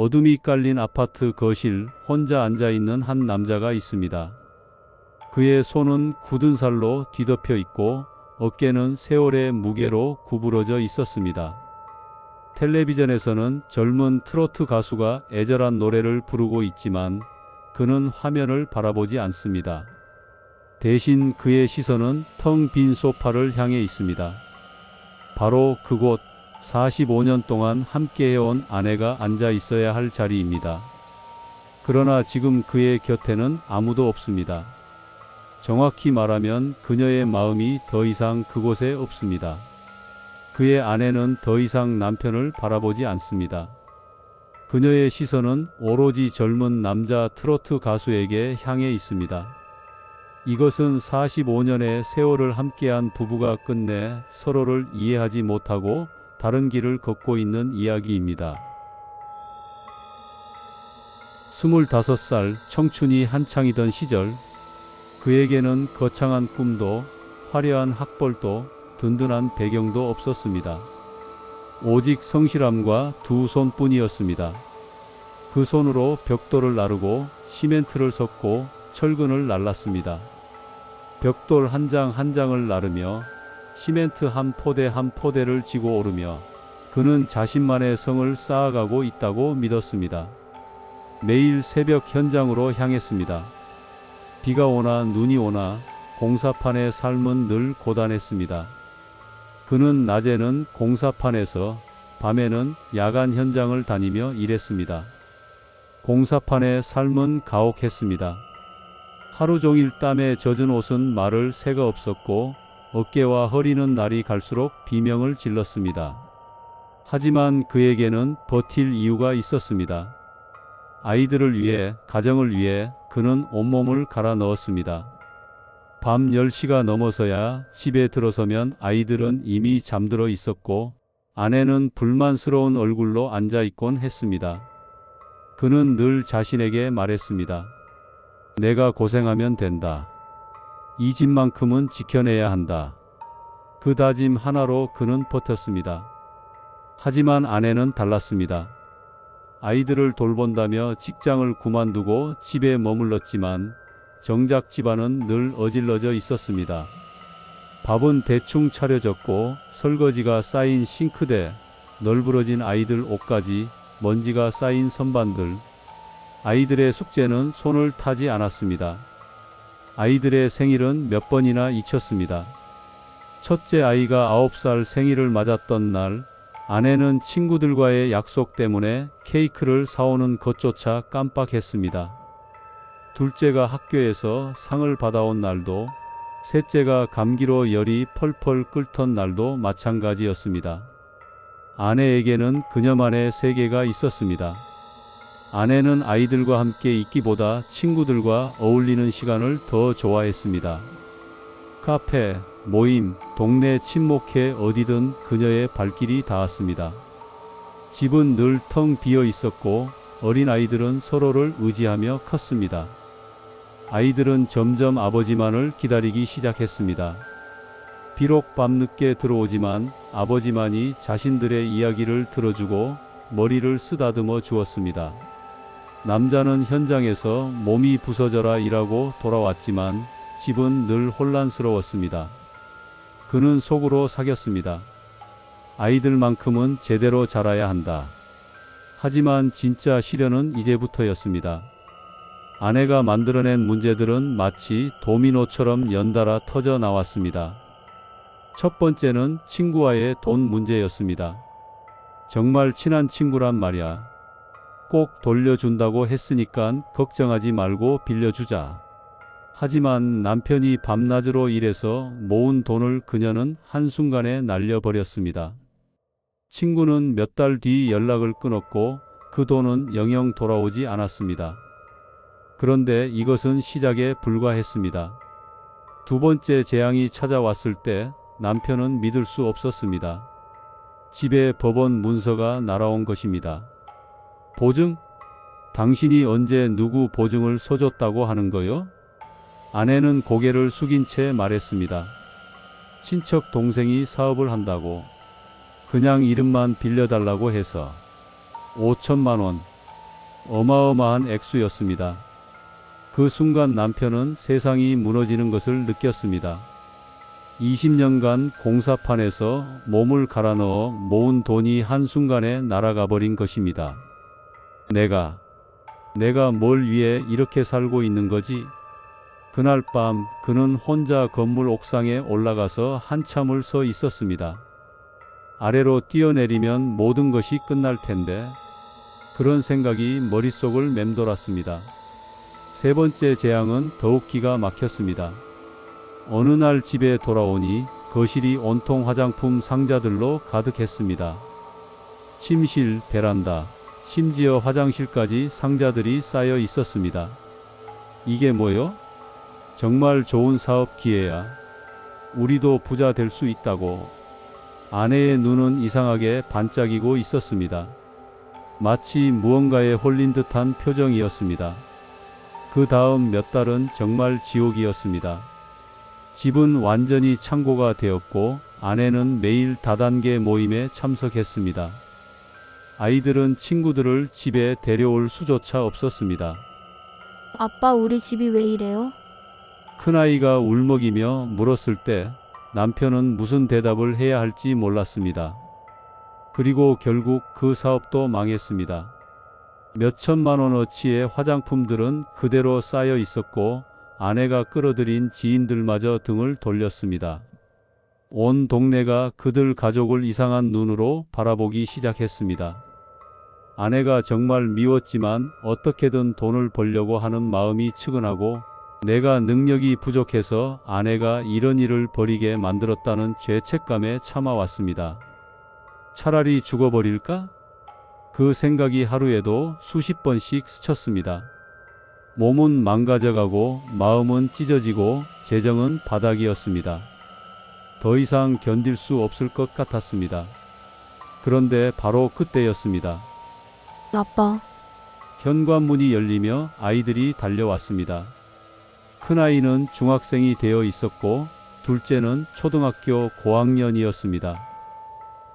어둠이 깔린 아파트 거실 혼자 앉아있는 한 남자가 있습니다. 그의 손은 굳은 살로 뒤덮여 있고 어깨는 세월의 무게로 구부러져 있었습니다. 텔레비전에서는 젊은 트로트 가수가 애절한 노래를 부르고 있지만 그는 화면을 바라보지 않습니다. 대신 그의 시선은 텅 빈 소파를 향해 있습니다. 바로 그곳 45년 동안 함께 해온 아내가 앉아 있어야 할 자리입니다. 그러나 지금 그의 곁에는 아무도 없습니다. 정확히 말하면 그녀의 마음이 더 이상 그곳에 없습니다. 그의 아내는 더 이상 남편을 바라보지 않습니다. 그녀의 시선은 오로지 젊은 남자 트로트 가수에게 향해 있습니다. 이것은 45년의 세월을 함께한 부부가 끝내 서로를 이해하지 못하고 다른 길을 걷고 있는 이야기입니다. 25살 청춘이 한창이던 시절, 그에게는 거창한 꿈도 화려한 학벌도 든든한 배경도 없었습니다. 오직 성실함과 두 손뿐이었습니다. 그 손으로 벽돌을 나르고 시멘트를 섞고 철근을 날랐습니다. 벽돌 한 장 한 장을 나르며 시멘트 한 포대 한 포대를 지고 오르며 그는 자신만의 성을 쌓아가고 있다고 믿었습니다. 매일 새벽 현장으로 향했습니다. 비가 오나 눈이 오나 공사판의 삶은 늘 고단했습니다. 그는 낮에는 공사판에서 밤에는 야간 현장을 다니며 일했습니다. 공사판의 삶은 가혹했습니다. 하루 종일 땀에 젖은 옷은 마를 새가 없었고 어깨와 허리는 날이 갈수록 비명을 질렀습니다. 하지만 그에게는 버틸 이유가 있었습니다. 아이들을 위해, 가정을 위해 그는 온몸을 갈아 넣었습니다. 밤 10시가 넘어서야 집에 들어서면 아이들은 이미 잠들어 있었고 아내는 불만스러운 얼굴로 앉아 있곤 했습니다. 그는 늘 자신에게 말했습니다. 내가 고생하면 된다. 이 집만큼은 지켜내야 한다. 그 다짐 하나로 그는 버텼습니다. 하지만 아내는 달랐습니다. 아이들을 돌본다며 직장을 그만두고 집에 머물렀지만 정작 집안은 늘 어질러져 있었습니다. 밥은 대충 차려졌고 설거지가 쌓인 싱크대, 널브러진 아이들 옷가지, 먼지가 쌓인 선반들, 아이들의 숙제는 손을 타지 않았습니다. 아이들의 생일은 몇 번이나 잊혔습니다. 첫째 아이가 9살 생일을 맞았던 날, 아내는 친구들과의 약속 때문에 케이크를 사오는 것조차 깜빡했습니다. 둘째가 학교에서 상을 받아온 날도, 셋째가 감기로 열이 펄펄 끓던 날도 마찬가지였습니다. 아내에게는 그녀만의 세계가 있었습니다. 아내는 아이들과 함께 있기보다 친구들과 어울리는 시간을 더 좋아했습니다. 카페, 모임, 동네 친목회 어디든 그녀의 발길이 닿았습니다. 집은 늘 텅 비어 있었고 어린 아이들은 서로를 의지하며 컸습니다. 아이들은 점점 아버지만을 기다리기 시작했습니다. 비록 밤늦게 들어오지만 아버지만이 자신들의 이야기를 들어주고 머리를 쓰다듬어 주었습니다. 남자는 현장에서 몸이 부서져라 일하고 돌아왔지만 집은 늘 혼란스러웠습니다. 그는 속으로 사겼습니다. 아이들만큼은 제대로 자라야 한다. 하지만 진짜 시련은 이제부터였습니다. 아내가 만들어낸 문제들은 마치 도미노처럼 연달아 터져 나왔습니다. 첫 번째는 친구와의 돈 문제였습니다. 정말 친한 친구란 말이야. 꼭 돌려준다고 했으니까 걱정하지 말고 빌려주자. 하지만 남편이 밤낮으로 일해서 모은 돈을 그녀는 한순간에 날려버렸습니다. 친구는 몇 달 뒤 연락을 끊었고 그 돈은 영영 돌아오지 않았습니다. 그런데 이것은 시작에 불과했습니다. 두 번째 재앙이 찾아왔을 때 남편은 믿을 수 없었습니다. 집에 법원 문서가 날아온 것입니다. 보증? 당신이 언제 누구 보증을 서줬다고 하는 거요? 아내는 고개를 숙인 채 말했습니다. 친척 동생이 사업을 한다고. 그냥 이름만 빌려달라고 해서. 5천만 원. 어마어마한 액수였습니다. 그 순간 남편은 세상이 무너지는 것을 느꼈습니다. 20년간 공사판에서 몸을 갈아 넣어 모은 돈이 한순간에 날아가 버린 것입니다. 내가 뭘 위해 이렇게 살고 있는 거지? 그날 밤 그는 혼자 건물 옥상에 올라가서 한참을 서 있었습니다. 아래로 뛰어내리면 모든 것이 끝날 텐데 그런 생각이 머릿속을 맴돌았습니다. 세 번째 재앙은 더욱 기가 막혔습니다. 어느 날 집에 돌아오니 거실이 온통 화장품 상자들로 가득했습니다. 침실, 베란다, 심지어 화장실까지 상자들이 쌓여 있었습니다. 이게 뭐요? 정말 좋은 사업 기회야. 우리도 부자 될 수 있다고. 아내의 눈은 이상하게 반짝이고 있었습니다. 마치 무언가에 홀린 듯한 표정이었습니다. 그 다음 몇 달은 정말 지옥이었습니다. 집은 완전히 창고가 되었고 아내는 매일 다단계 모임에 참석했습니다. 아이들은 친구들을 집에 데려올 수조차 없었습니다. 아빠, 우리 집이 왜 이래요? 큰아이가 울먹이며 물었을 때 남편은 무슨 대답을 해야 할지 몰랐습니다. 그리고 결국 그 사업도 망했습니다. 몇 천만 원어치의 화장품들은 그대로 쌓여 있었고 아내가 끌어들인 지인들마저 등을 돌렸습니다. 온 동네가 그들 가족을 이상한 눈으로 바라보기 시작했습니다. 아내가 정말 미웠지만 어떻게든 돈을 벌려고 하는 마음이 측은하고 내가 능력이 부족해서 아내가 이런 일을 벌이게 만들었다는 죄책감에 참아왔습니다. 차라리 죽어버릴까? 그 생각이 하루에도 수십 번씩 스쳤습니다. 몸은 망가져가고 마음은 찢어지고 재정은 바닥이었습니다. 더 이상 견딜 수 없을 것 같았습니다. 그런데 바로 그때였습니다. 아빠, 현관문이 열리며 아이들이 달려왔습니다. 큰아이는 중학생이 되어 있었고 둘째는 초등학교 고학년이었습니다.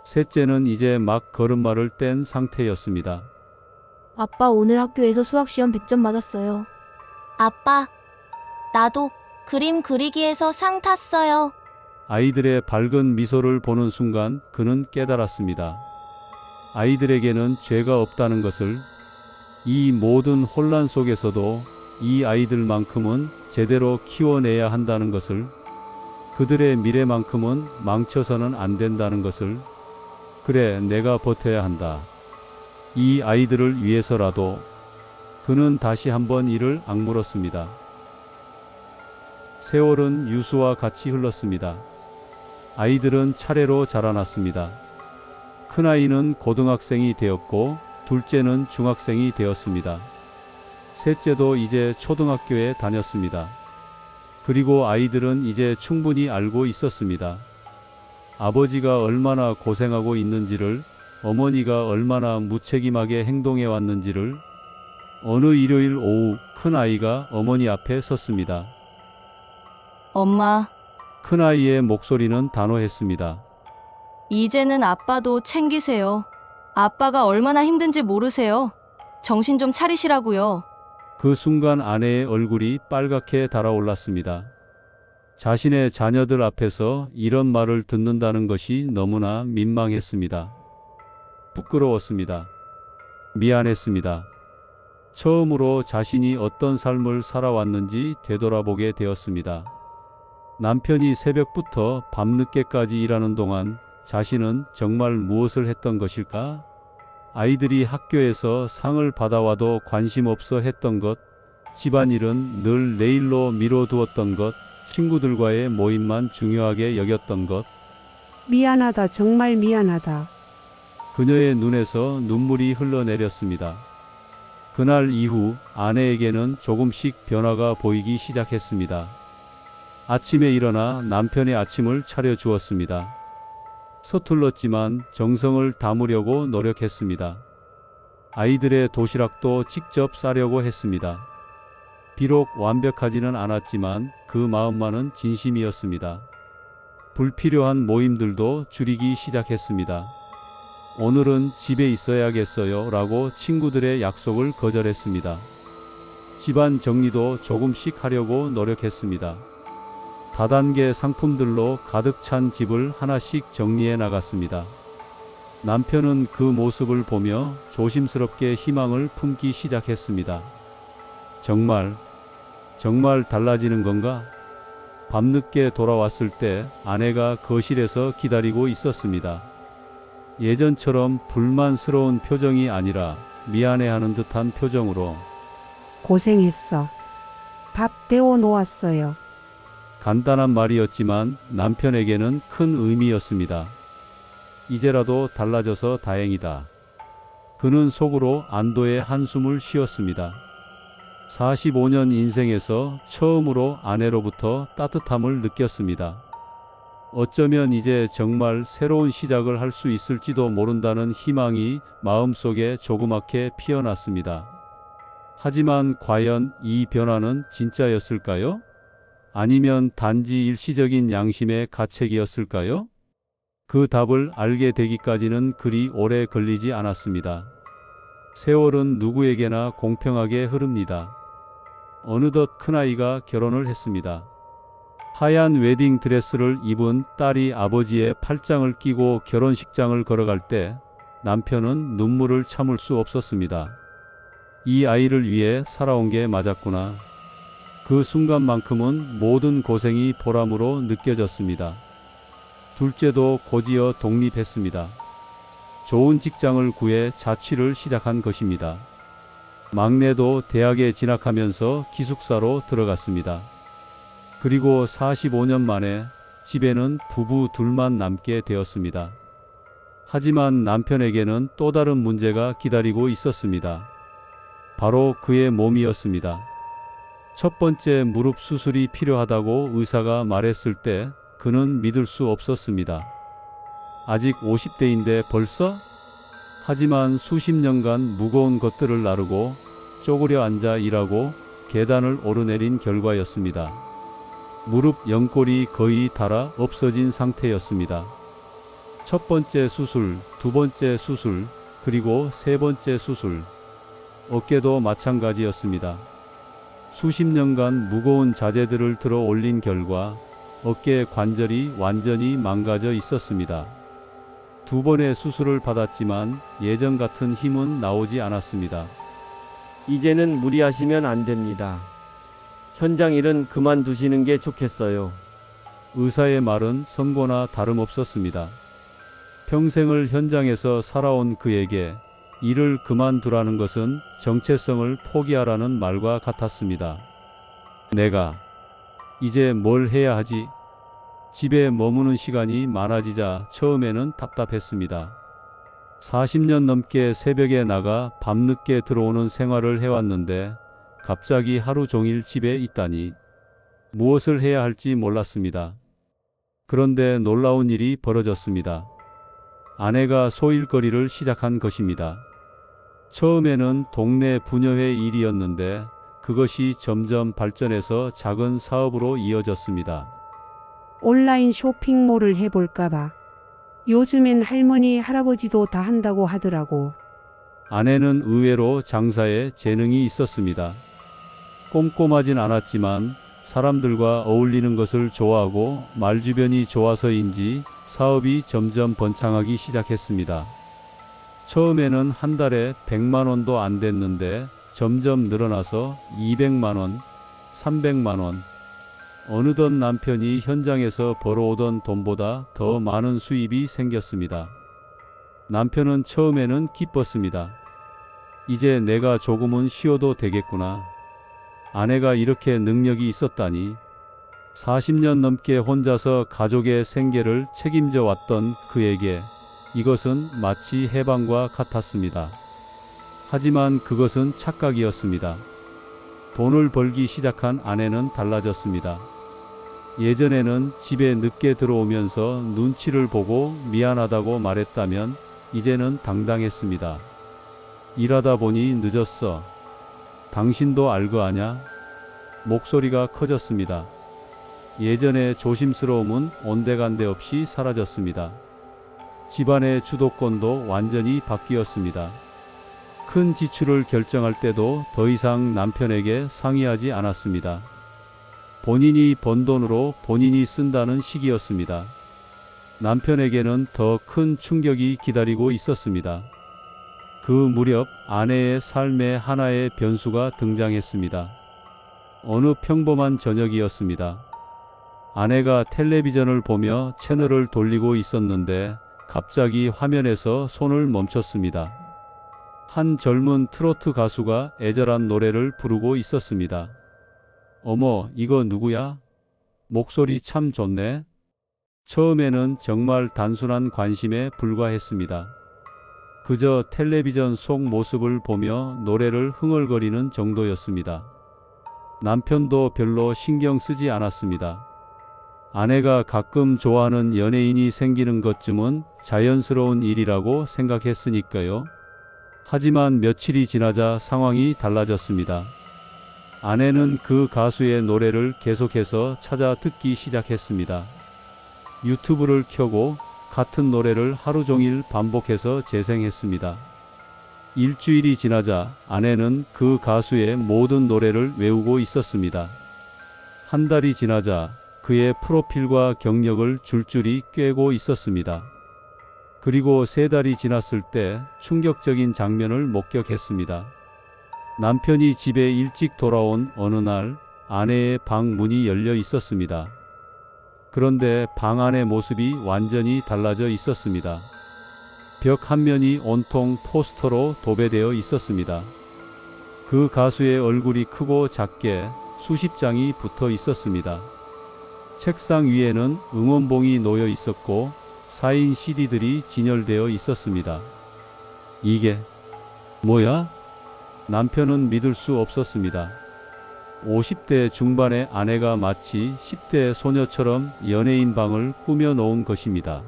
셋째는 이제 막 걸음마를 뗀 상태였습니다. 아빠 오늘 학교에서 수학시험 100점 맞았어요. 아빠, 나도 그림 그리기에서 상 탔어요. 아이들의 밝은 미소를 보는 순간 그는 깨달았습니다. 아이들에게는 죄가 없다는 것을, 이 모든 혼란 속에서도 이 아이들만큼은 제대로 키워내야 한다는 것을, 그들의 미래만큼은 망쳐서는 안 된다는 것을, 그래, 내가 버텨야 한다. 이 아이들을 위해서라도. 그는 다시 한번 이를 악물었습니다. 세월은 유수와 같이 흘렀습니다. 아이들은 차례로 자라났습니다. 큰아이는 고등학생이 되었고 둘째는 중학생이 되었습니다. 셋째도 이제 초등학교에 다녔습니다. 그리고 아이들은 이제 충분히 알고 있었습니다. 아버지가 얼마나 고생하고 있는지를, 어머니가 얼마나 무책임하게 행동해 왔는지를. 어느 일요일 오후 큰아이가 어머니 앞에 섰습니다. 엄마, 큰아이의 목소리는 단호했습니다. 이제는 아빠도 챙기세요. 아빠가 얼마나 힘든지 모르세요. 정신 좀 차리시라고요. 그 순간 아내의 얼굴이 빨갛게 달아올랐습니다. 자신의 자녀들 앞에서 이런 말을 듣는다는 것이 너무나 민망했습니다. 부끄러웠습니다. 미안했습니다. 처음으로 자신이 어떤 삶을 살아왔는지 되돌아보게 되었습니다. 남편이 새벽부터 밤늦게까지 일하는 동안 자신은 정말 무엇을 했던 것일까? 아이들이 학교에서 상을 받아와도 관심 없어 했던 것, 집안일은 늘 내일로 미뤄두었던 것, 친구들과의 모임만 중요하게 여겼던 것. 미안하다, 정말 미안하다. 그녀의 눈에서 눈물이 흘러내렸습니다. 그날 이후 아내에게는 조금씩 변화가 보이기 시작했습니다. 아침에 일어나 남편의 아침을 차려주었습니다. 서툴렀지만 정성을 담으려고 노력했습니다. 아이들의 도시락도 직접 싸려고 했습니다. 비록 완벽하지는 않았지만 그 마음만은 진심이었습니다. 불필요한 모임들도 줄이기 시작했습니다. 오늘은 집에 있어야겠어요 라고 친구들의 약속을 거절했습니다. 집안 정리도 조금씩 하려고 노력했습니다. 다단계 상품들로 가득 찬 집을 하나씩 정리해 나갔습니다. 남편은 그 모습을 보며 조심스럽게 희망을 품기 시작했습니다. 정말 달라지는 건가? 밤늦게 돌아왔을 때 아내가 거실에서 기다리고 있었습니다. 예전처럼 불만스러운 표정이 아니라 미안해하는 듯한 표정으로 고생했어. 밥 데워 놓았어요. 간단한 말이었지만 남편에게는 큰 의미였습니다. 이제라도 달라져서 다행이다. 그는 속으로 안도의 한숨을 쉬었습니다. 45년 인생에서 처음으로 아내로부터 따뜻함을 느꼈습니다. 어쩌면 이제 정말 새로운 시작을 할 수 있을지도 모른다는 희망이 마음속에 조그맣게 피어났습니다. 하지만 과연 이 변화는 진짜였을까요? 아니면 단지 일시적인 양심의 가책이었을까요? 그 답을 알게 되기까지는 그리 오래 걸리지 않았습니다. 세월은 누구에게나 공평하게 흐릅니다. 어느덧 큰아이가 결혼을 했습니다. 하얀 웨딩 드레스를 입은 딸이 아버지의 팔짱을 끼고 결혼식장을 걸어갈 때 남편은 눈물을 참을 수 없었습니다. 이 아이를 위해 살아온 게 맞았구나. 그 순간만큼은 모든 고생이 보람으로 느껴졌습니다. 둘째도 곧이어 독립했습니다. 좋은 직장을 구해 자취를 시작한 것입니다. 막내도 대학에 진학하면서 기숙사로 들어갔습니다. 그리고 45년 만에 집에는 부부 둘만 남게 되었습니다. 하지만 남편에게는 또 다른 문제가 기다리고 있었습니다. 바로 그의 몸이었습니다. 첫 번째 무릎 수술이 필요하다고 의사가 말했을 때 그는 믿을 수 없었습니다. 아직 50대인데 벌써? 하지만 수십 년간 무거운 것들을 나르고 쪼그려 앉아 일하고 계단을 오르내린 결과였습니다. 무릎 연골이 거의 닳아 없어진 상태였습니다. 첫 번째 수술, 두 번째 수술, 그리고 세 번째 수술. 어깨도 마찬가지였습니다. 수십 년간 무거운 자재들을 들어 올린 결과 어깨 관절이 완전히 망가져 있었습니다. 두 번의 수술을 받았지만 예전 같은 힘은 나오지 않았습니다. 이제는 무리하시면 안 됩니다. 현장 일은 그만두시는 게 좋겠어요. 의사의 말은 선고나 다름없었습니다. 평생을 현장에서 살아온 그에게 일을 그만두라는 것은 정체성을 포기하라는 말과 같았습니다. 내가 이제 뭘 해야 하지? 집에 머무는 시간이 많아지자 처음에는 답답했습니다. 40년 넘게 새벽에 나가 밤늦게 들어오는 생활을 해왔는데 갑자기 하루 종일 집에 있다니 무엇을 해야 할지 몰랐습니다. 그런데 놀라운 일이 벌어졌습니다. 아내가 소일거리를 시작한 것입니다. 처음에는 동네 부녀회 일이었는데 그것이 점점 발전해서 작은 사업으로 이어졌습니다. 온라인 쇼핑몰을 해볼까봐. 요즘엔 할머니, 할아버지도 다 한다고 하더라고. 아내는 의외로 장사에 재능이 있었습니다. 꼼꼼하진 않았지만 사람들과 어울리는 것을 좋아하고 말주변이 좋아서인지 사업이 점점 번창하기 시작했습니다. 처음에는 한 달에 100만 원도 안 됐는데 점점 늘어나서 200만 원, 300만 원. 어느덧 남편이 현장에서 벌어오던 돈보다 더 많은 수입이 생겼습니다. 남편은 처음에는 기뻤습니다. 이제 내가 조금은 쉬어도 되겠구나. 아내가 이렇게 능력이 있었다니. 40년 넘게 혼자서 가족의 생계를 책임져 왔던 그에게 이것은 마치 해방과 같았습니다. 하지만 그것은 착각이었습니다. 돈을 벌기 시작한 아내는 달라졌습니다. 예전에는 집에 늦게 들어오면서 눈치를 보고 미안하다고 말했다면 이제는 당당했습니다. 일하다 보니 늦었어. 당신도 알거 아냐? 목소리가 커졌습니다. 예전의 조심스러움은 온데간데 없이 사라졌습니다. 집안의 주도권도 완전히 바뀌었습니다. 큰 지출을 결정할 때도 더 이상 남편에게 상의하지 않았습니다. 본인이 번 돈으로 본인이 쓴다는 식이었습니다. 남편에게는 더 큰 충격이 기다리고 있었습니다. 그 무렵 아내의 삶에 하나의 변수가 등장했습니다. 어느 평범한 저녁이었습니다. 아내가 텔레비전을 보며 채널을 돌리고 있었는데 갑자기 화면에서 손을 멈췄습니다. 한 젊은 트로트 가수가 애절한 노래를 부르고 있었습니다. 어머, 이거 누구야? 목소리 참 좋네. 처음에는 정말 단순한 관심에 불과했습니다. 그저 텔레비전 속 모습을 보며 노래를 흥얼거리는 정도였습니다. 남편도 별로 신경 쓰지 않았습니다. 아내가 가끔 좋아하는 연예인이 생기는 것쯤은 자연스러운 일이라고 생각했으니까요. 하지만 며칠이 지나자 상황이 달라졌습니다. 아내는 그 가수의 노래를 계속해서 찾아 듣기 시작했습니다. 유튜브를 켜고 같은 노래를 하루 종일 반복해서 재생했습니다. 일주일이 지나자 아내는 그 가수의 모든 노래를 외우고 있었습니다. 한 달이 지나자 그의 프로필과 경력을 줄줄이 꿰고 있었습니다. 그리고 3달이 지났을 때 충격적인 장면을 목격했습니다. 남편이 집에 일찍 돌아온 어느 날 아내의 방 문이 열려 있었습니다. 그런데 방 안의 모습이 완전히 달라져 있었습니다. 벽 한 면이 온통 포스터로 도배되어 있었습니다. 그 가수의 얼굴이 크고 작게 수십 장이 붙어 있었습니다. 책상 위에는 응원봉이 놓여 있었고 사인 CD들이 진열되어 있었습니다. 이게 뭐야? 남편은 믿을 수 없었습니다. 50대 중반의 아내가 마치 10대 소녀처럼 연예인 방을 꾸며 놓은 것입니다.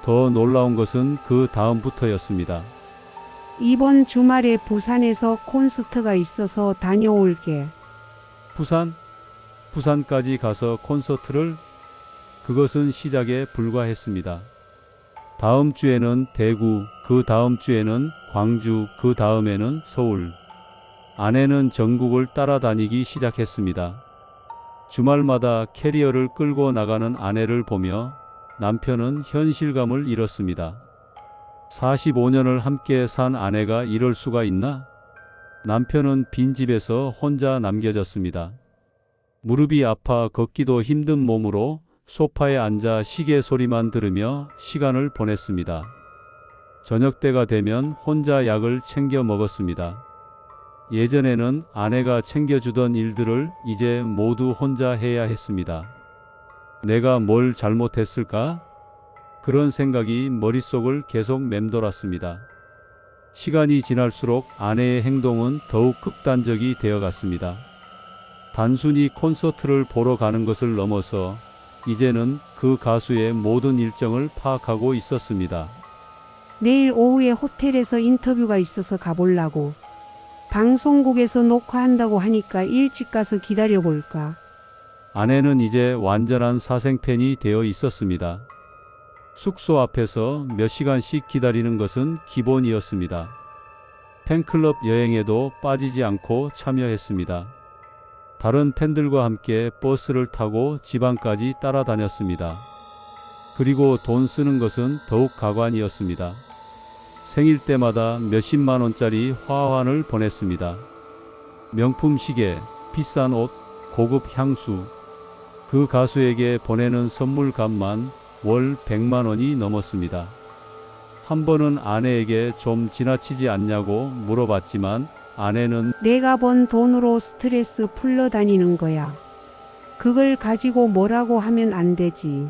더 놀라운 것은 그 다음부터였습니다. 이번 주말에 부산에서 콘서트가 있어서 다녀올게. 부산까지 가서 콘서트를? 그것은 시작에 불과했습니다. 다음 주에는 대구, 그 다음 주에는 광주, 그 다음에는 서울. 아내는 전국을 따라다니기 시작했습니다. 주말마다 캐리어를 끌고 나가는 아내를 보며 남편은 현실감을 잃었습니다. 45년을 함께 산 아내가 이럴 수가 있나? 남편은 빈집에서 혼자 남겨졌습니다. 무릎이 아파 걷기도 힘든 몸으로 소파에 앉아 시계 소리만 들으며 시간을 보냈습니다. 저녁 때가 되면 혼자 약을 챙겨 먹었습니다. 예전에는 아내가 챙겨주던 일들을 이제 모두 혼자 해야 했습니다. 내가 뭘 잘못했을까? 그런 생각이 머릿속을 계속 맴돌았습니다. 시간이 지날수록 아내의 행동은 더욱 극단적이 되어갔습니다. 단순히 콘서트를 보러 가는 것을 넘어서 이제는 그 가수의 모든 일정을 파악하고 있었습니다. 내일 오후에 호텔에서 인터뷰가 있어서 가보려고. 방송국에서 녹화한다고 하니까 일찍 가서 기다려볼까. 아내는 이제 완전한 사생팬이 되어 있었습니다. 숙소 앞에서 몇 시간씩 기다리는 것은 기본이었습니다. 팬클럽 여행에도 빠지지 않고 참여했습니다. 다른 팬들과 함께 버스를 타고 지방까지 따라다녔습니다. 그리고 돈 쓰는 것은 더욱 가관이었습니다. 생일 때마다 몇십만 원짜리 화환을 보냈습니다. 명품 시계, 비싼 옷, 고급 향수. 그 가수에게 보내는 선물 값만 월 100만 원이 넘었습니다. 한 번은 아내에게 좀 지나치지 않냐고 물어봤지만 아내는 내가 번 돈으로 스트레스 풀러 다니는 거야. 그걸 가지고 뭐라고 하면 안 되지.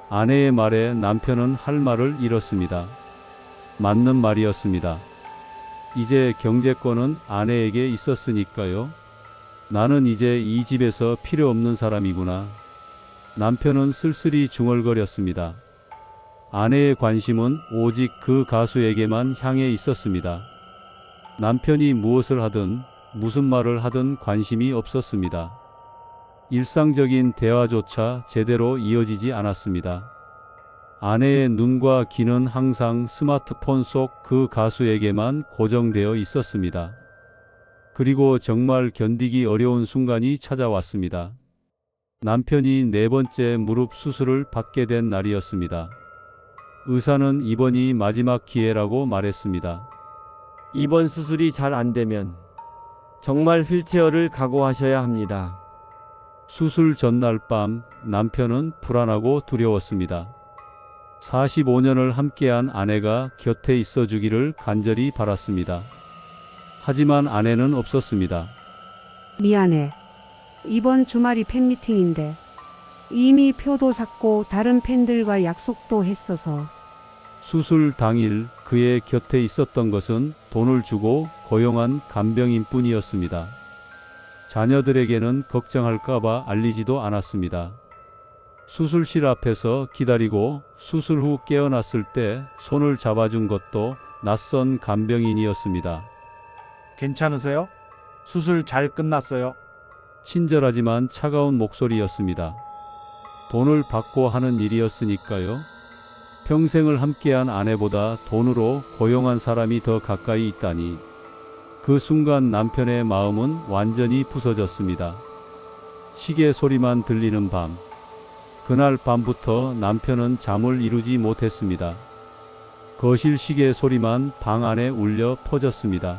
아내의 말에 남편은 할 말을 잃었습니다. 맞는 말이었습니다. 이제 경제권은 아내에게 있었으니까요. 나는 이제 이 집에서 필요 없는 사람이구나. 남편은 쓸쓸히 중얼거렸습니다. 아내의 관심은 오직 그 가수에게만 향해 있었습니다. 남편이 무엇을 하든 무슨 말을 하든 관심이 없었습니다. 일상적인 대화조차 제대로 이어지지 않았습니다. 아내의 눈과 귀는 항상 스마트폰 속 그 가수에게만 고정되어 있었습니다. 그리고 정말 견디기 어려운 순간이 찾아왔습니다. 남편이 4번째 무릎 수술을 받게 된 날이었습니다. 의사는 이번이 마지막 기회라고 말했습니다. 이번 수술이 잘 안 되면 정말 휠체어를 각오하셔야 합니다. 수술 전날 밤 남편은 불안하고 두려웠습니다. 45년을 함께한 아내가 곁에 있어 주기를 간절히 바랐습니다. 하지만 아내는 없었습니다. 미안해. 이번 주말이 팬미팅인데 이미 표도 샀고 다른 팬들과 약속도 했어서. 수술 당일 그의 곁에 있었던 것은 돈을 주고 고용한 간병인 뿐이었습니다. 자녀들에게는 걱정할까봐 알리지도 않았습니다. 수술실 앞에서 기다리고 수술 후 깨어났을 때 손을 잡아준 것도 낯선 간병인이었습니다. 괜찮으세요? 수술 잘 끝났어요. 친절하지만 차가운 목소리였습니다. 돈을 받고 하는 일이었으니까요. 평생을 함께한 아내보다 돈으로 고용한 사람이 더 가까이 있다니. 그 순간 남편의 마음은 완전히 부서졌습니다. 시계 소리만 들리는 밤. 그날 밤부터 남편은 잠을 이루지 못했습니다. 거실 시계 소리만 방 안에 울려 퍼졌습니다.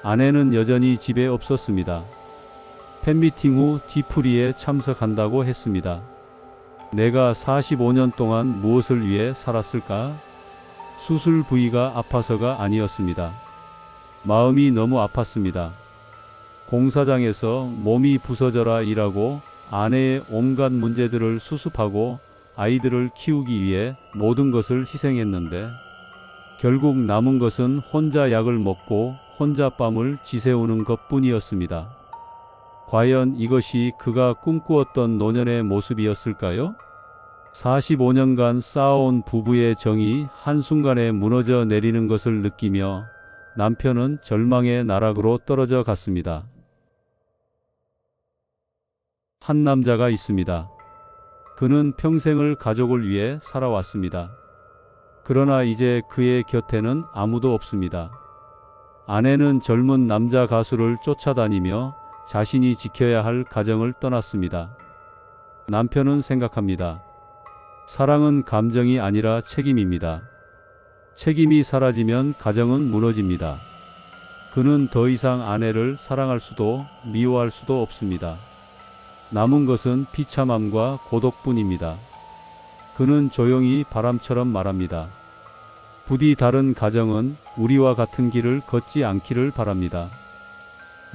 아내는 여전히 집에 없었습니다. 팬미팅 후 뒤풀이에 참석한다고 했습니다. 내가 45년 동안 무엇을 위해 살았을까? 수술 부위가 아파서가 아니었습니다. 마음이 너무 아팠습니다. 공사장에서 몸이 부서져라 일하고 아내의 온갖 문제들을 수습하고 아이들을 키우기 위해 모든 것을 희생했는데 결국 남은 것은 혼자 약을 먹고 혼자 밤을 지새우는 것뿐이었습니다. 과연 이것이 그가 꿈꾸었던 노년의 모습이었을까요? 45년간 쌓아온 부부의 정이 한순간에 무너져 내리는 것을 느끼며 남편은 절망의 나락으로 떨어져 갔습니다. 한 남자가 있습니다. 그는 평생을 가족을 위해 살아왔습니다. 그러나 이제 그의 곁에는 아무도 없습니다. 아내는 젊은 남자 가수를 쫓아다니며 자신이 지켜야 할 가정을 떠났습니다. 남편은 생각합니다. 사랑은 감정이 아니라 책임입니다. 책임이 사라지면 가정은 무너집니다. 그는 더 이상 아내를 사랑할 수도 미워할 수도 없습니다. 남은 것은 비참함과 고독뿐입니다. 그는 조용히 바람처럼 말합니다. 부디 다른 가정은 우리와 같은 길을 걷지 않기를 바랍니다.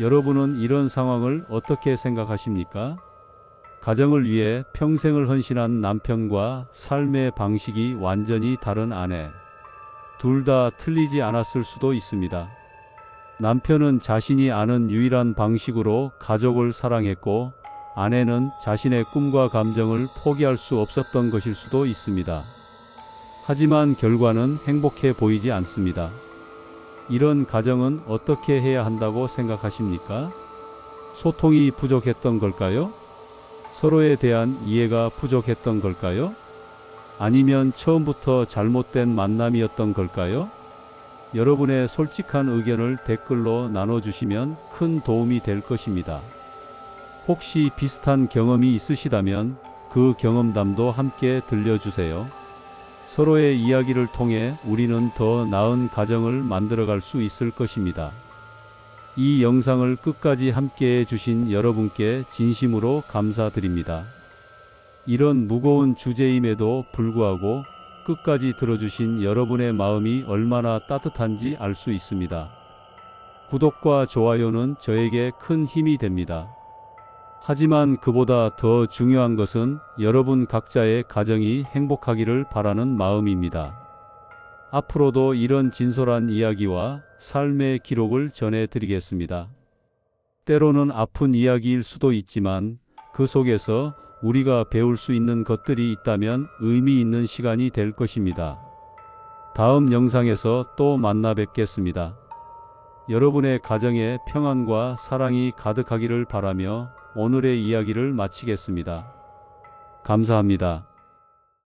여러분은 이런 상황을 어떻게 생각하십니까? 가정을 위해 평생을 헌신한 남편과 삶의 방식이 완전히 다른 아내. 둘 다 틀리지 않았을 수도 있습니다. 남편은 자신이 아는 유일한 방식으로 가족을 사랑했고 아내는 자신의 꿈과 감정을 포기할 수 없었던 것일 수도 있습니다. 하지만 결과는 행복해 보이지 않습니다. 이런 가정은 어떻게 해야 한다고 생각하십니까? 소통이 부족했던 걸까요? 서로에 대한 이해가 부족했던 걸까요? 아니면 처음부터 잘못된 만남이었던 걸까요? 여러분의 솔직한 의견을 댓글로 나눠주시면 큰 도움이 될 것입니다. 혹시 비슷한 경험이 있으시다면 그 경험담도 함께 들려주세요. 서로의 이야기를 통해 우리는 더 나은 가정을 만들어갈 수 있을 것입니다. 이 영상을 끝까지 함께 해주신 여러분께 진심으로 감사드립니다. 이런 무거운 주제임에도 불구하고 끝까지 들어주신 여러분의 마음이 얼마나 따뜻한지 알 수 있습니다. 구독과 좋아요는 저에게 큰 힘이 됩니다. 하지만 그보다 더 중요한 것은 여러분 각자의 가정이 행복하기를 바라는 마음입니다. 앞으로도 이런 진솔한 이야기와 삶의 기록을 전해드리겠습니다. 때로는 아픈 이야기일 수도 있지만 그 속에서 우리가 배울 수 있는 것들이 있다면 의미 있는 시간이 될 것입니다. 다음 영상에서 또 만나 뵙겠습니다. 여러분의 가정에 평안과 사랑이 가득하기를 바라며 오늘의 이야기를 마치겠습니다. 감사합니다.